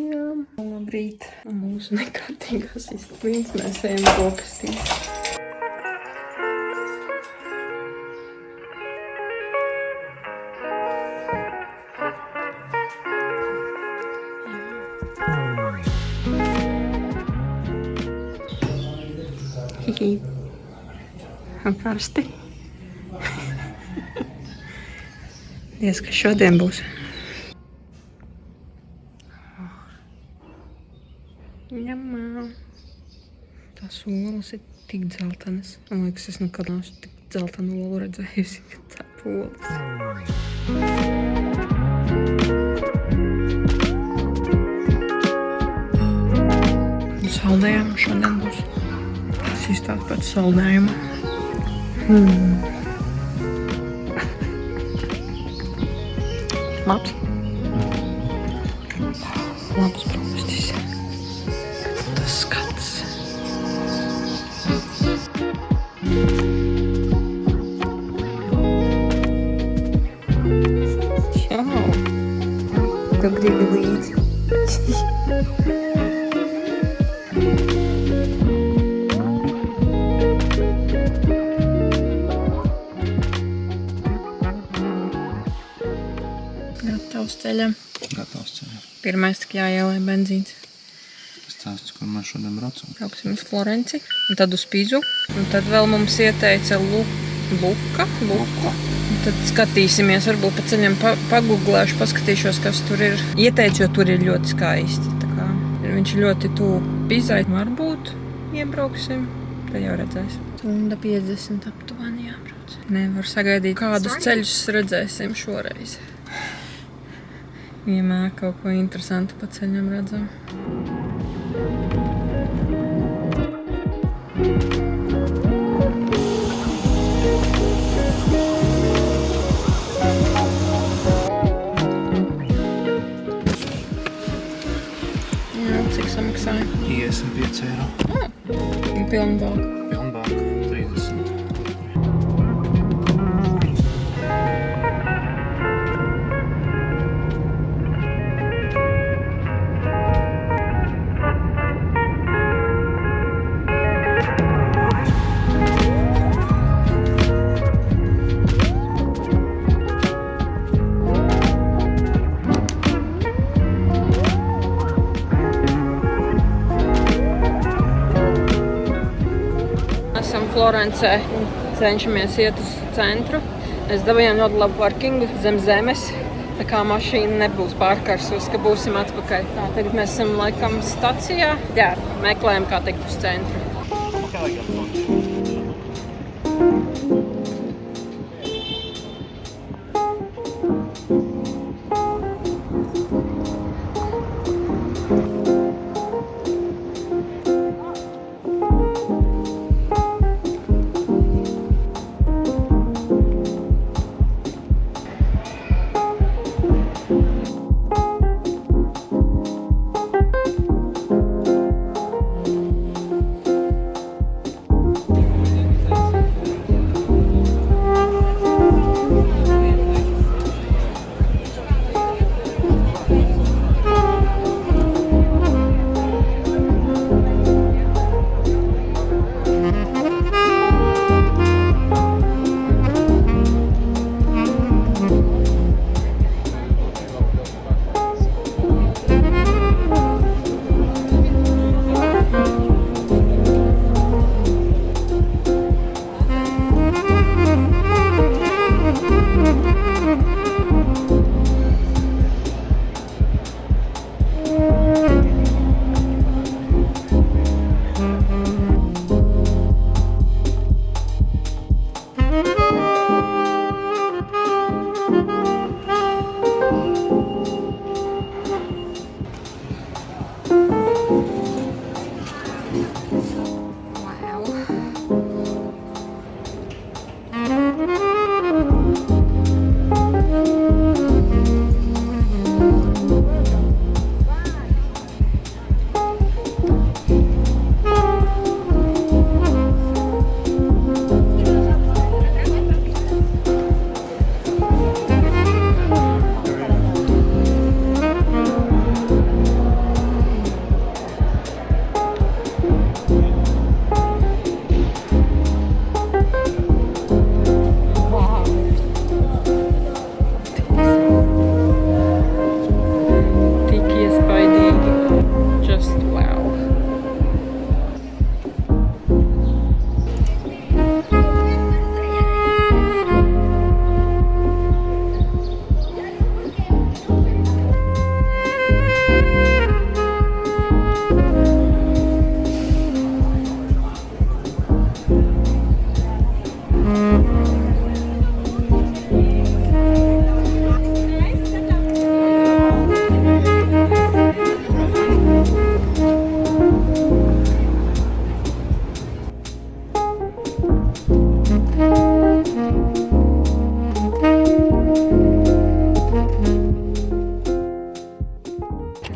mājām. Labrīt. Mūsu nekārtīgās disciplīnas mēs ejam brokastīs. Hihi. Karsti. Diez, kas šodien būs. Ņemā. Tās olas ir tik dzeltenas. Man liekas, es nekad neesmu tik dzeltenu olu redzējusi, kad cep olas. Saldējumu šodien būs. Tas izstāst pēc saldējuma. Labs. Labs brokastis. Tas skats. Čau. Tu gribi līdzi. Gatavs ceļam. Gatavs ceļam. Pirmais tik jāielē benzīns. Es stāstu, kur mēs šodien braucam. Brauksim uz Florenci, un tad uz Pizu. Un tad vēl mums ieteica Luka. Un tad skatīsimies, varbūt pa ceļam paguglēšu, paskatīšos, kas tur ir. Ieteicu, jo tur ir ļoti skaisti. Tā kā viņš ir ļoti tuvu Pizai. Varbūt iebrauksim, tad jau redzēsim. 1:50 aptuveni jābrauc. Nevar sagaidīt, kādus ceļus redzēsim šoreiz. Vienmēr kaut ko interesantu pa ceļam redzam. Jā, cik samaksāja? 55 eiro. Un pilnbalka. Pilnbalka 30. Esam Florencē un cenšamies iet uz centru. Mēs dabījām ļoti labu parkingu zem zemes. Tā kā mašīna nebūs pārkarsus, ka būsim atpakaļ. Tā, tagad mēs esam laikam stacijā. Jā, meklējam, kā tikt uz centru.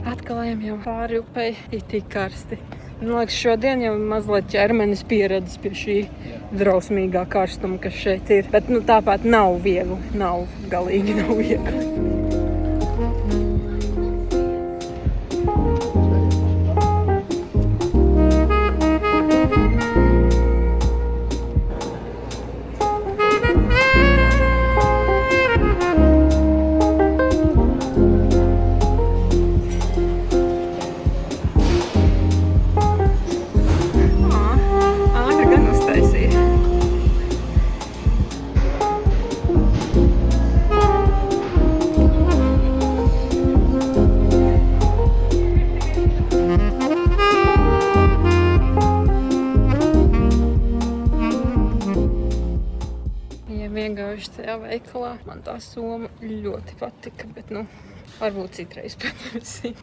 Atkal ejam jau pāri upei, ir tik karsti. Man liekas, šodien jau mazliet ķermenis pieredzis pie šī drausmīgā karstuma, kas šeit ir. Bet tāpat nav viegli, galīgi nav viegli. Tajā veikalā. Man tā soma ļoti patika, bet varbūt citreiz paņemsim.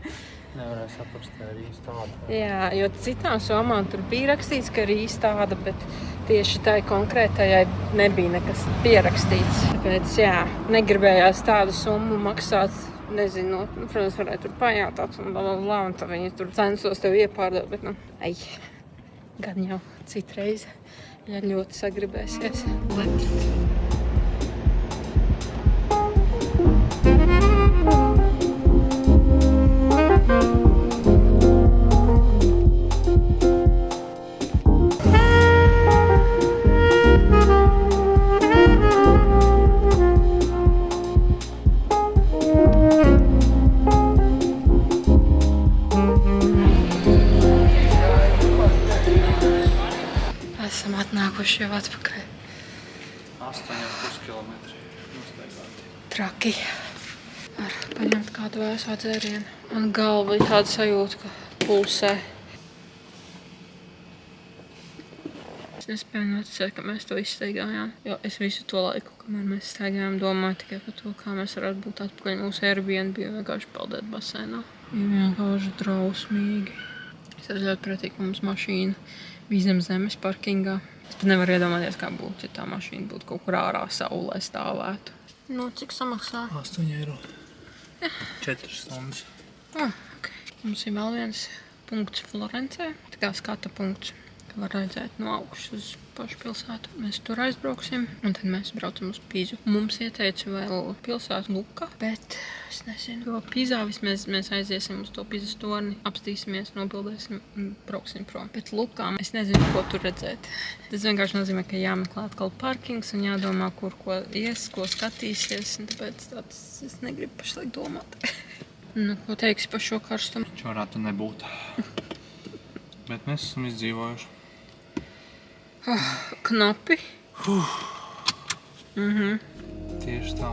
Nevarēja saprast, ka ir īsti tāda. Jā, jo citām somām tur bija rakstīts, ka ir īsti tāda, bet tieši tai konkrētajai nebija nekas pierakstīts. Tāpēc, negribējās tādu summu maksāt, nezinot. Protams, varētu tur pajautāt un un tad viņi tur censos tev iepārdot, bet gan jau citreiz, ja ļoti sagribēsies. Esam atnākuši jau atpakaļ. 8,5 kilometri nostaigāti. Traki. Var paņemt kādu vēso dzērienu. Man galva ir tāda sajūta, ka pulsē. Es nespēju noticēt, ka mēs to izstaigājām. Jo es visu to laiku, kamēr mēs staigājām, domāju tikai par to, kā mēs varētu būt atpakaļ mūsu Airbnb un vienkārši peldēt basēnā. Ir vienkārši drausmīgi. Es redzēju pretī, ka mums mašīna bija zem zemes parkingā. Es pat nevaru iedomāties, kā būtu, ja tā mašīna būtu kaut kur ārā saulē stāvētu. Cik samaksā? 8 eiro. 4 stundas. Okay. Mums ir vēl viens punkts Florencē. Tā kā skata punkts, ka var redzēt no augšas uz pašu pilsētu. Mēs tur aizbrauksim un tad mēs braucam uz Pīzu. Mums ieteica vēl pilsētu Luka, bet es nezinu, jo Pīzā vismaz mēs aiziesim uz to Pīzas torni, apstīsimies, nobildēsim un brauksim prom. Bet Lukā es nezinu, ko tur redzēt. Tas vienkārši nozīmē, ka jāmeklē atkal parkings un jādomā, kur ko ies, ko skatīsies, un tāpēc tāds es negribu pašlaik domāt. Ko teiksi par šo karstumu? Viņš varētu nebūt. Bet mēs esam izdzīvojuši. Knapi. Tieši tā.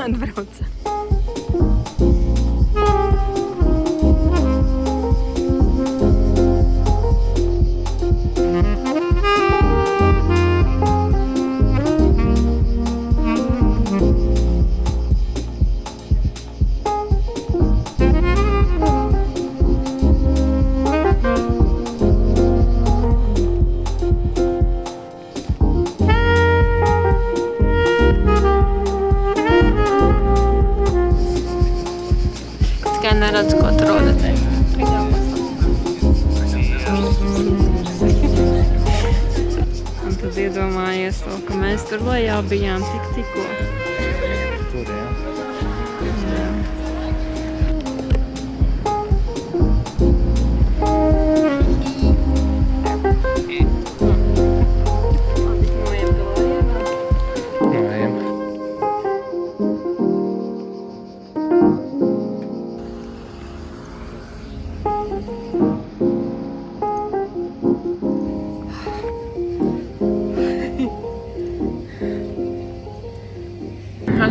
Atbraucām. Tikai neredzu, ko tur rodat. Un tad iedomājies to, ka mēs tur lejā bijām tikko. Tur, jā.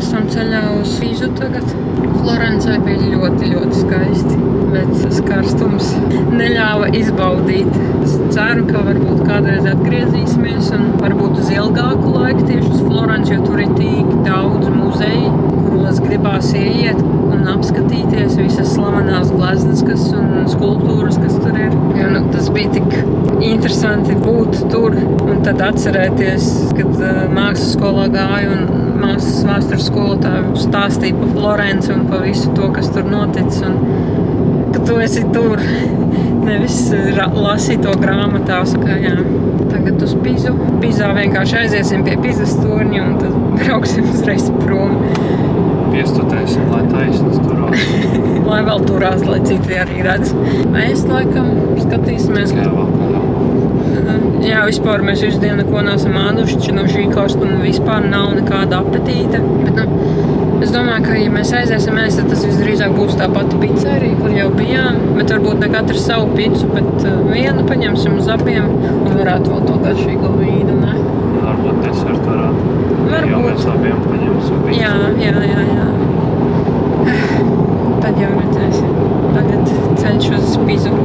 esam ceļā uz Pīzu tagad. Florencē bija ļoti, ļoti skaisti, bet tas karstums neļāva izbaudīt. Es ceru, ka varbūt kādreiz atgriezīsimies un varbūt uz ilgāku laiku tieši uz Florenci, jo tur ir tik daudz muzeju, kuros gribās ieiet un apskatīties visas slavenās gleznas un skulptūras, kas tur ir. Jo, tas bija tik interesanti būt tur un tad atcerēties, kad mākslas skolā gāju un mākslas vēstures skolotāju stāstīja pa Florenci un pa visu to, kas tur notic, un ka tu esi tur, nevis lasīt to grāmatās. Kā, jā, tagad uz Pizu. Pizā vienkārši aiziesim pie Pizas torņa un tad brauksim uzreiz prom. Piestutēsim, lai taisnas turās. Lai vēl turās, lai citi arī redz. Mēs laikam skatīsimies. Jā, vispār mēs visu dienu neko neesam āduši, no šī karstuma vispār nav nekāda apetīte. Bet, es domāju, ka, ja mēs aiziesim ēst, tad tas visdrīzāk būs tā pati pizzerija, kur jau bijām. Bet varbūt ne katrs savu pizzu, bet vienu paņemsim uz abiem un varētu vēl to garšīgo vīnu, ne? Varbūt desertu varētu. Varbūt. Jo mēs abiem paņemsim pizzu. Jā. Tad jau redzēsim. Tagad ceļš uz Pizu.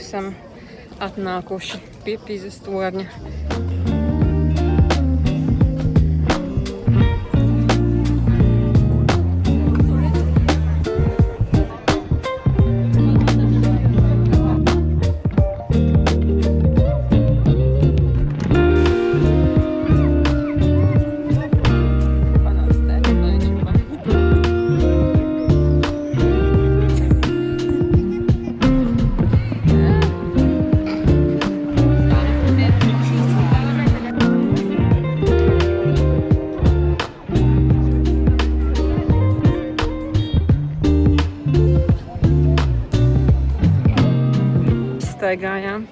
Esam atnākuši pie Pizas torņa. Staigājām.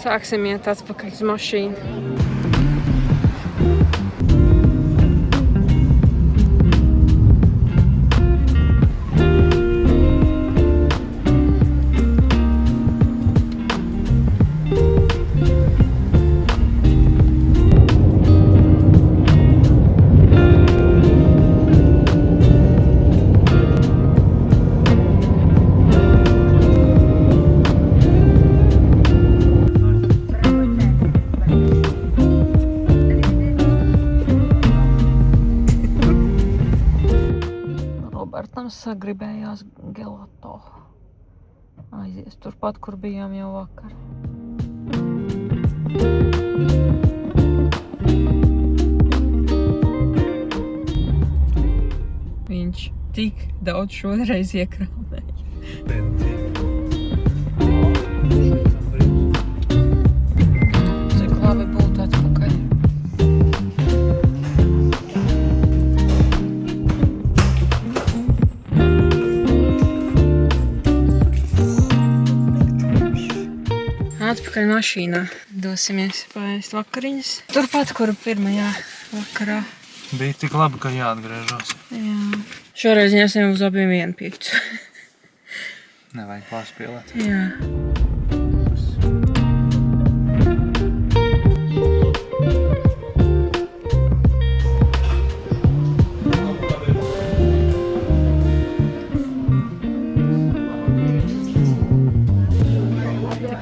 Sāksim iet atpakaļ uz mašīnu. Sagribējās gelato. Aizies turpat, kur bijām jau vakar. Viņš tik daudz šoreiz iekrāmēja. Cik labi būt atpakaļ. Atpakaļ mašīnā. Dosimies paēst vakariņas. Turpat, kur pirmajā vakarā. Bija tik labi, ka jāatgriežas. Jā. Šoreiz ņemsim uz abiem vienu pīcu. Nevajag pārspīlēt. Jā.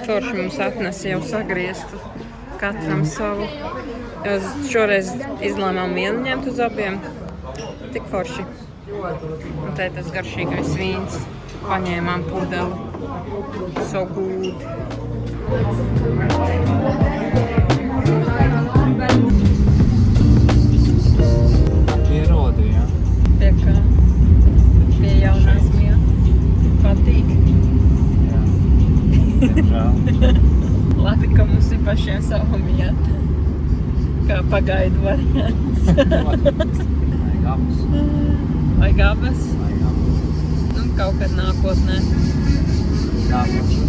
Forši mums atnesa jau sagrieztu katram savu. Šoreiz izlēmām vienu ņemt uz abiem. Tik forši. Un te tas garšīgais vīns. Paņēmām pudeli. So good. Pierodi, jā? Pie kā? Pie jaunās mīl. Patīk. Diemžēl. Labi, ka mums ir pašiem sava mieta. kā pagaidu variants. Vajag abas. Vajag abas. Nu, kaut kad nākotnē. Nākošu.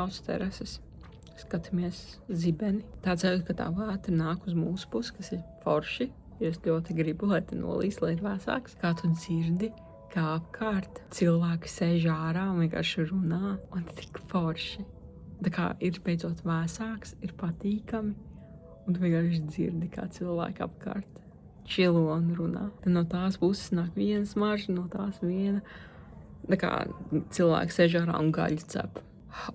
Uz terases. Skatāmies zibeni. Tāds jau, ka tā vētra nāk uz mūsu pusi, kas ir forši. Es ļoti gribu, lai te nolīs, lai ir vēsāks. Kā tu dzirdi, kā apkārt cilvēki sēž ārā un vienkārši runā. Un tik forši. Tā kā ir beidzot vēsāks, ir patīkami. Un tu vienkārši dzirdi, kā cilvēki apkārt čilo un runā. Tad no tās puses nāk viena smarža, no tās viena. Tā kā cilvēki sēž ārā un gaļu cep.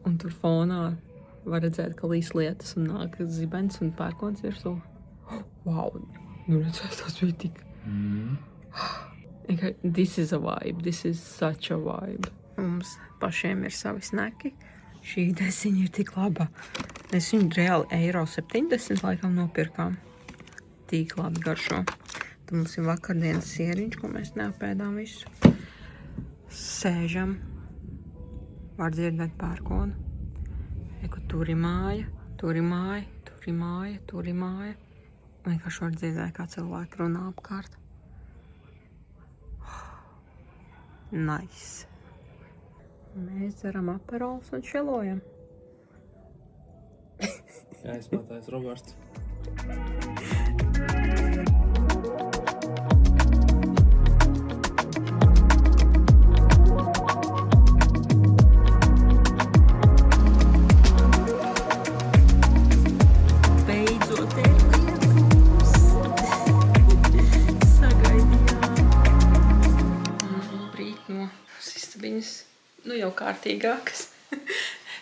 Un tur fonā var redzēt, ka līs lietas un nāk zibens un pērkons virsū. Wow! Nu redzēt, tas bija tik... This is a vibe. This is such a vibe. Mums pašiem ir savi sneki. Šī desiņa ir tik laba. Mēs viņu reāli €70 laikam nopirkām. Tik labi garšo. Tad mums ir vakardienas sieriņš, ko mēs neapēdām visu. Sēžam. Var dzirdēt pērkonu. Eku tur ir māja, tur ir māja, tur ir māja, tur ir māja. Vienkārši var dzirdēt, kā cilvēki runā apkārt. Nice. Mēs dzeram aperols un šelojam. Jā, izspēlētājs Roberts. Nu jau kārtīgākas.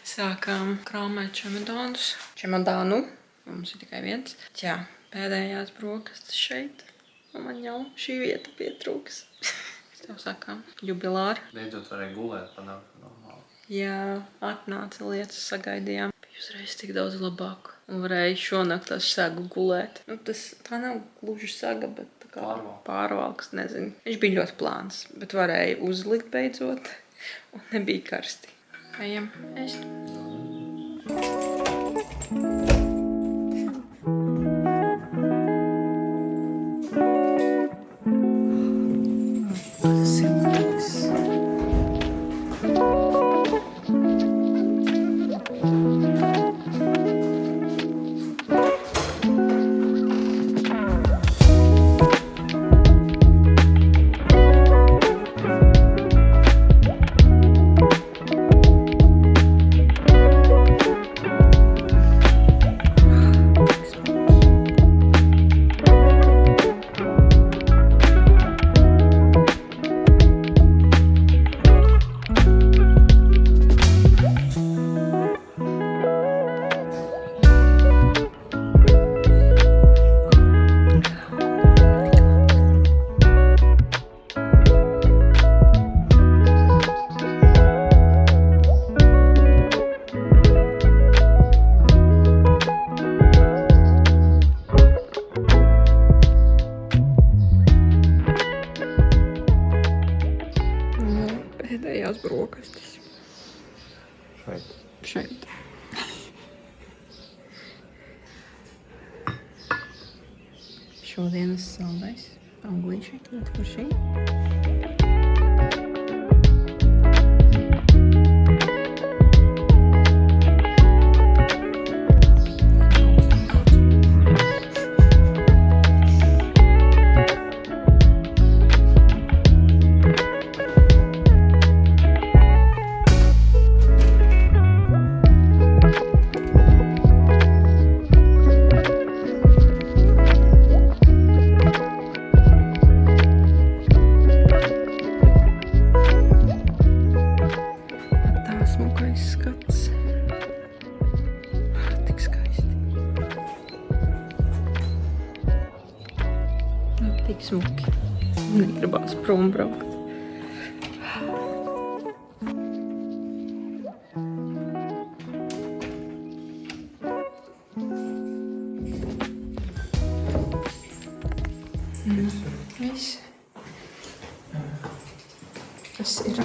Sākām krāmēt čemodānu. Mums ir tikai viens. Jā, pēdējās brokastas šeit. Un man jau šī vieta pietrūks. Tev sakām, jubilāri. Beidzot varēja gulēt, panākt normāli. Jā, atnāca lietas, sagaidījām. Bija uzreiz tik daudz labāk. Un varēja šonakt ar sagu gulēt. Nu, tā nav gluži saga, bet tā kā pārvalks, nezinu. Viņš bija ļoti plāns, bet varēja uzlikt beidzot. Un nebija karsti. Ejam ēst. Tas ir labs. Šodienas saldais auglīši. Kur šī? Tik smuki. Negribās prom braukt. Viss. Tas ir.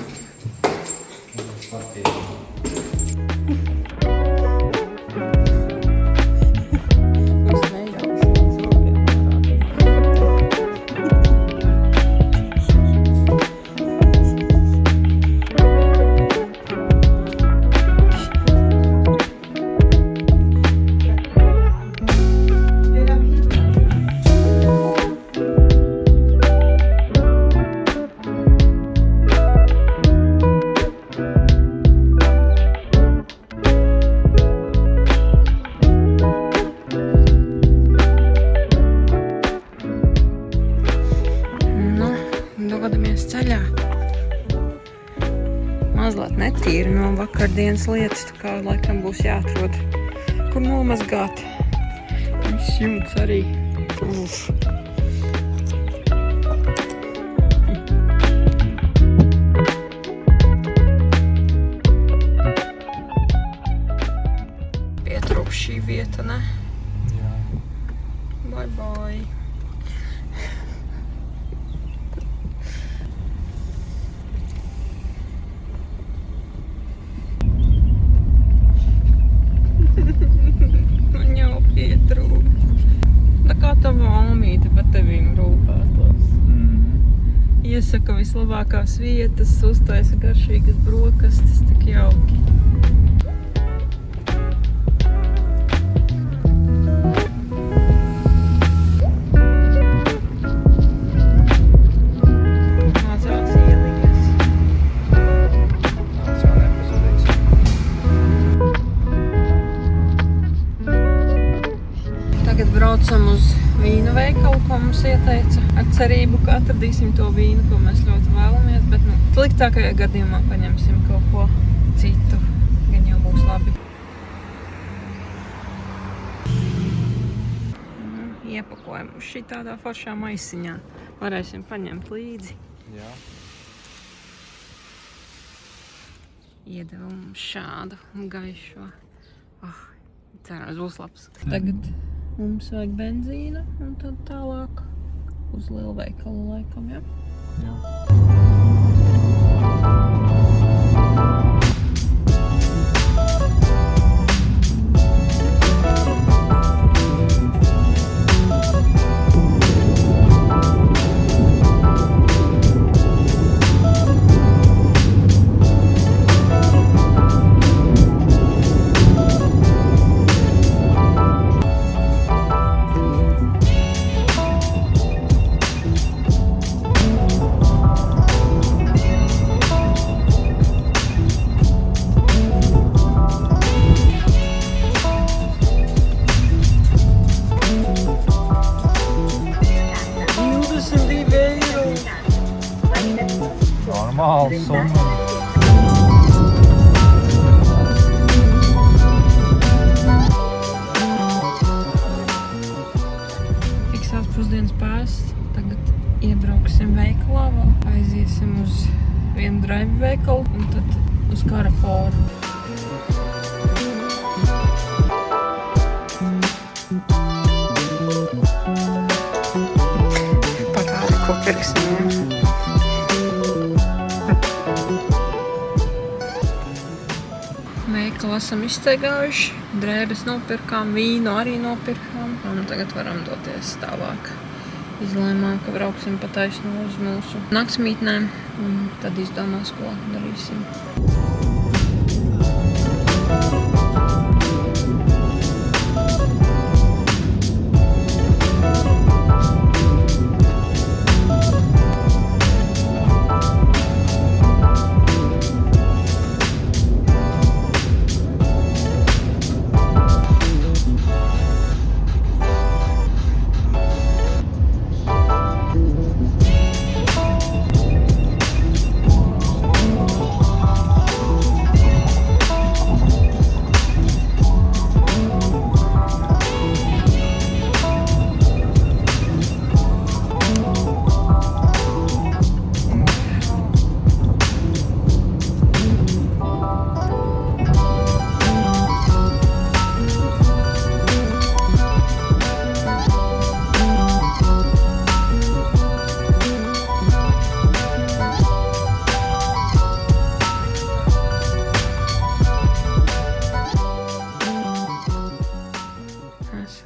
Dodamies ceļā. Mazliet netīri no vakardienas lietas, tā kā laikam būs jāatrod, kur nomazgāt. Viss jumts arī. Pietrūks šī vieta, ne? Jā. Bye bye. Man jau pietrūk. Tā kā tava omīte pa tevīm rūpētos. Iesaka vislabākās vietas, uztaisa garšīgas brokastis, tik jauki. Mazās ieliņas. Tāds jau nepazudīs. Tagad braucam uz vīnu veikalu, ko mums ieteica. Ar cerību, ka atradīsim to vīnu, ko mēs ļoti vēlamies, bet sliktākajā gadījumā paņemsim kaut ko citu. Gan jau būs labi. Iepakojam uz šī tādā foršā maisiņā. Varēsim paņemt līdzi. Jā. Iedeva mums šādu gaišo. Cerams, būs labs. Tagad mums vajag benzīna un tad tālāk uz lielveikalu laikam, ja? Jā. Normāli summa. Fiksās pusdienas pāris. Tagad iebrauksim veikalā vēl. Aiziesim uz vienu drive veikalu un tad uz Karaforu. Parādi, ko pirksim. Veikalu esam izsteigājuši, drēbes nopirkām, vīnu arī nopirkām un tagad varam doties tālāk izlēmām, ka brauksim pa taisno uz mūsu naktsmītnēm. Un tad izdomās, ko darīsim.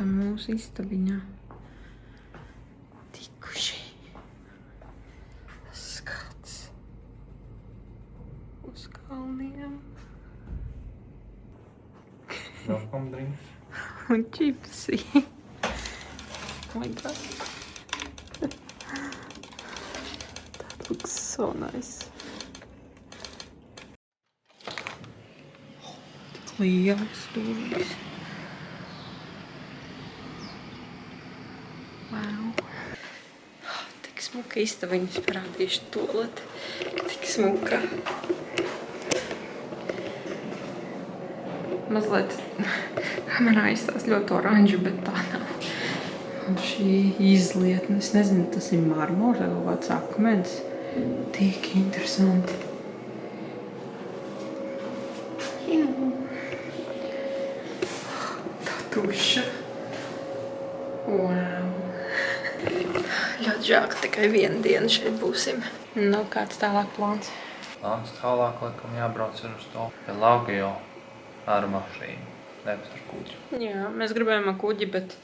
Mūsu istabiņā tikuši. Skats uz kalniem. Welcome drinks. Un čipsi. Oh my god. That looks so nice. Tik liels stūris. Wow. Tik smuka istabiņas parādīšu tolēt. Tik smuka. Mazliet kamerā izstās ļoti oranži, bet tā nav. Un šī izlietne, es nezinu, tas ir marmors vai kaut kāds akmens. Tik interesanti. Tā tuša. Wow. Ļoti žēl, ka tikai vienu dienu šeit būsim. Nu, kāds tālāk plāns? Plāns tālāk, laikam jābrauc ir uz to pie Laugio ar mašīnu, nevis ar kuģi. Jā, mēs gribējām ar kuģi, bet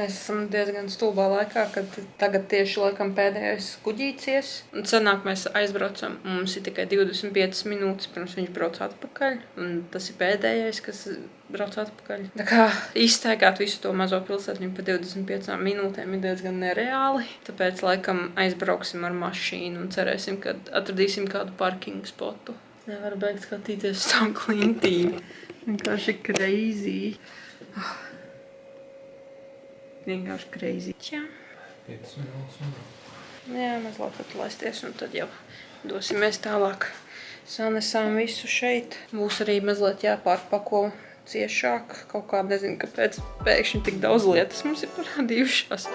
esam diezgan stulbā laikā, kad tagad tieši laikam pēdējais kuģīcies. Un sanāk, mēs aizbraucam, mums ir tikai 25 minūtes, pirms viņš brauc atpakaļ. Un tas ir pēdējais, kas brauc atpakaļ. Tā kā izstaigāt visu to mazo pilsētiņu pa 25 minūtēm ir diezgan nereāli. Tāpēc laikam aizbrauksim ar mašīnu un cerēsim, ka atradīsim kādu parkingu spotu. Nevar beigt skatīties uz tām klintīm. Vienkārši crazy. Vienkārši crazy. Jā. 5 minūtes un Jā, mazliet atlaisties un tad jau dosimies tālāk. Sanesām visu šeit. Būs arī mazliet jāpārpako ciešāk. Kaut kā nezinu, kāpēc pēkšņi tik daudz lietas mums ir parādījušās.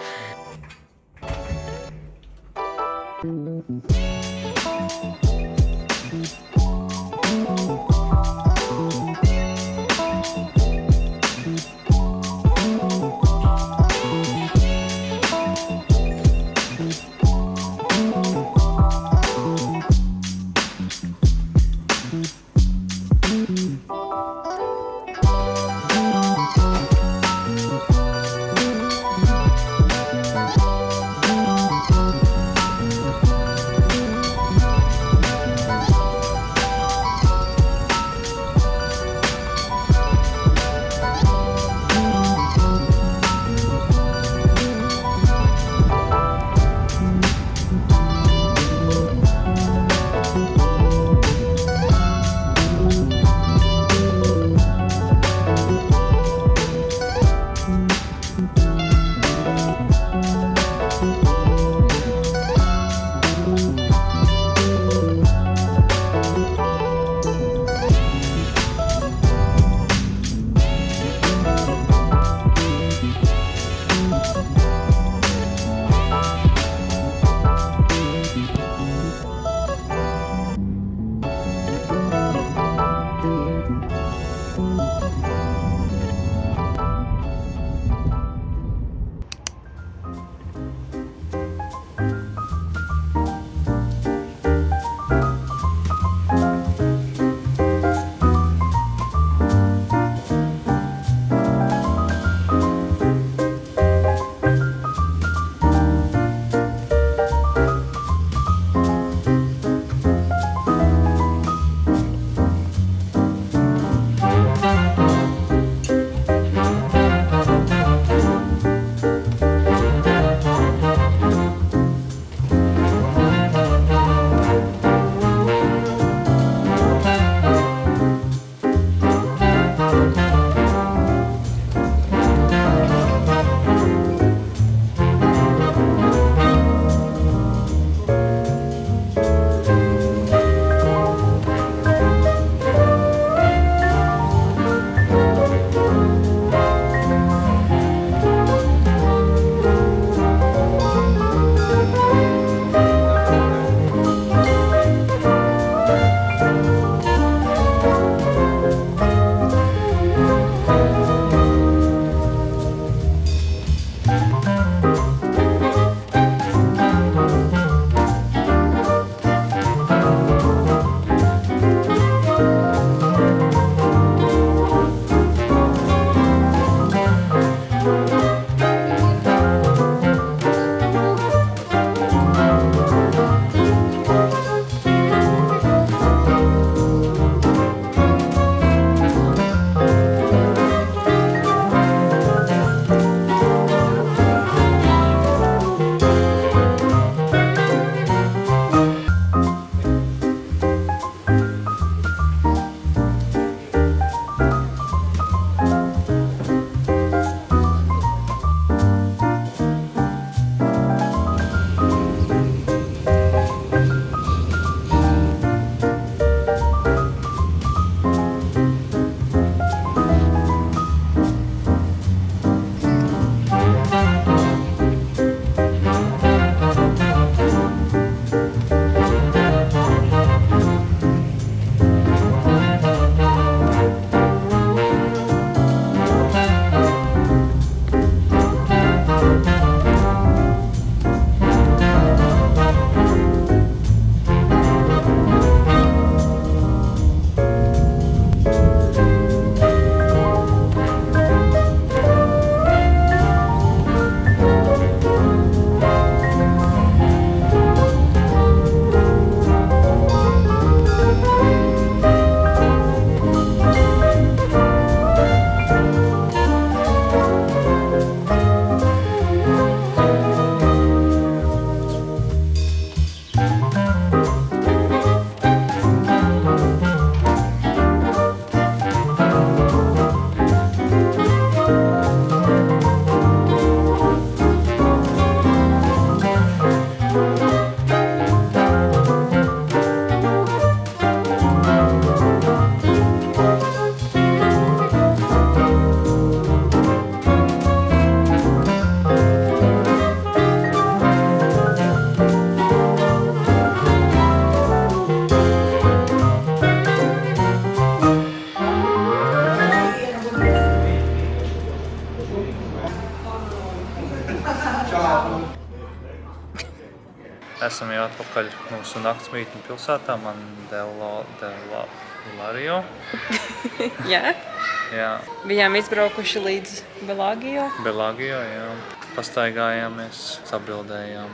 Esam jau atpakaļ mūsu naktsmītņu pilsētā, Mandelario. Jā. Jā, Bijām izbraukuši līdz Belagio. Belagio, jā. Pastaigājāmies, sabildējām.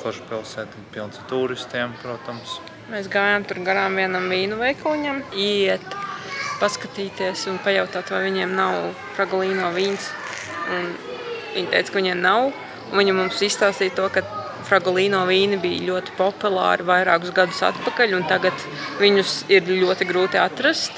Forša pilsēta, pilns ar turistiem, protams. Mēs gājām tur garām vienam vīnu veikaliņam, iet, paskatīties un pajautāt, vai viņiem nav Fragolino vīns. Un viņi teica, ka viņiem nav. Un viņi mums izstāstīja to, ka Fragolino vīni bija ļoti populāri vairākus gadus atpakaļ, un tagad viņus ir ļoti grūti atrast.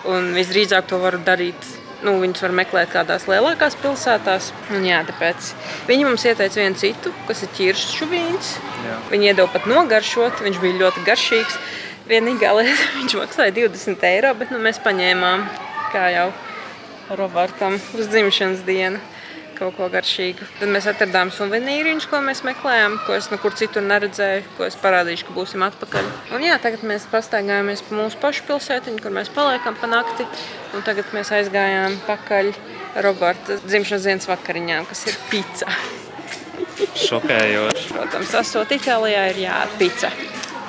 Un visdrīzāk to var darīt, viņus var meklēt kādās lielākās pilsētās. Un jā, tāpēc viņi mums ieteica vienu citu, kas ir ķiršu vīns. Jā. Viņi iedeva pat nogaršot, viņš bija ļoti garšīgs. Vienīgā lieta, viņš maksāja 20 eiro, bet mēs paņēmām, kā jau Robertam uz dzimšanas dienu, kaut ko garšīgu. Tad mēs atradām suvenīriņus, ko mēs meklējām, ko es nekur citur neredzēju, ko es parādīšu, ka būsim atpakaļ. Un jā, tagad mēs pastaigājāmies pa mūsu pašu pilsētiņu, kur mēs paliekam pa nakti. Un tagad mēs aizgājām pakaļ Roberta dzimšanas dienas vakariņām, kas ir pica. Šokējoši. Protams, esot Itālijā ir pica.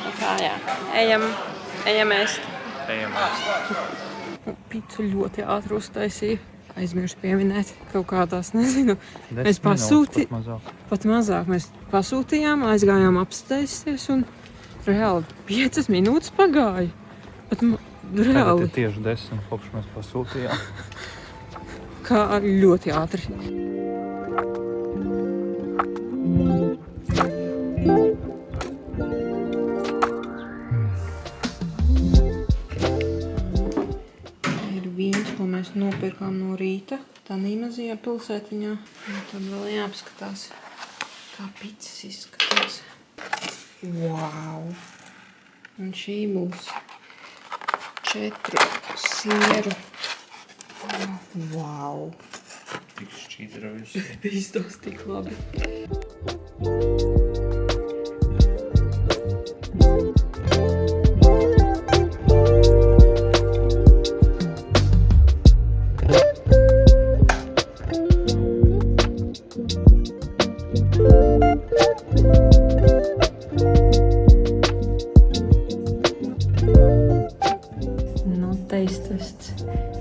Un tā jā, ejam ēst. Picu ļoti ātri uztaisīja. Aizmirsu pieminēt kaut kādās, nezinu. Mēs pasūtījām, pat mazāk. Mēs pasūtījām, aizgājām apsteisties un reāli 5 minūtes pagāja. Pat reāli. Tagad ir tieši 10, kopš mēs pasūtījām. Kā ļoti ātri. Vīns, ko mēs nopirkām no rīta, tā mazajā pilsētiņā. Un tad vēl jāapskatās, kā picas izskatās. Wow! Un šī būs 4 sieru. Wow! Tik šķidra visu. Izdos tik labi.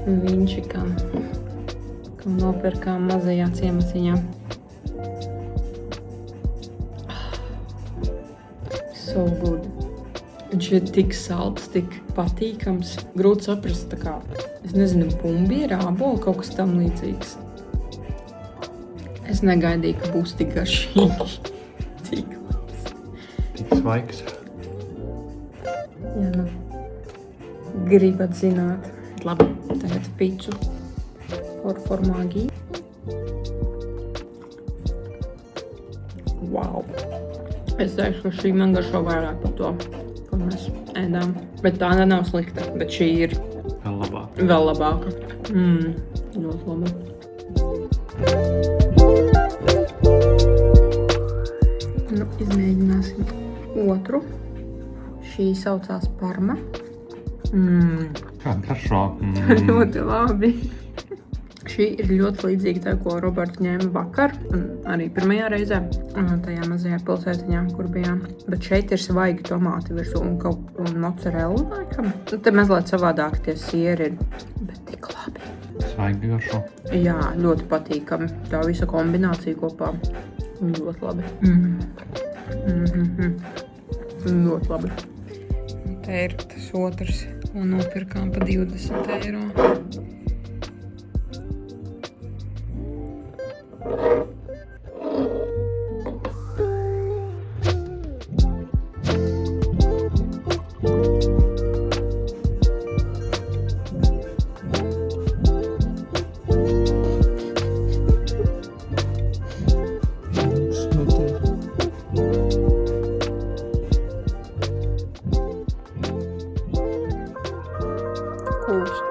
Vīnčikam, kam nopirkām mazajā ciematiņā. So good. Viņš ir tik salds, tik patīkams. Grūti saprast, tā kā, es nezinu, bumbieri, āboli, kaut kas tam līdzīgs. Es negaidīju, ka būs tik garšīgi. Tik labs. Tik svaigs. Jā, gribat zināt. Labi, tagad picu formāgī. Wow! Es teikšu, ka šī man garšo vairāk par to, ko mēs ēdām. Bet tā nav slikta, bet šī ir vēl labāka. Ļoti labi. Izmēģināsim otru. Šī saucās parma. Kā garšo? Ļoti labi. Šī ir ļoti līdzīga tā, ko Roberts ņēma vakar, un arī pirmajā reizē, tajā mazajā pilsētiņā, kur bijām. Bet šeit ir svaigi tomāti virsū un kaut mozzarella laikam. Te mazliet savādāk tie sieri ir, bet tik labi. Svaigi garšo? Jā, ļoti patīkami. Tā visa kombinācija kopā. Ļoti labi. Ļoti labi. Te ir tas otrs. Un nopirkām pa 20 eiro. Kūs.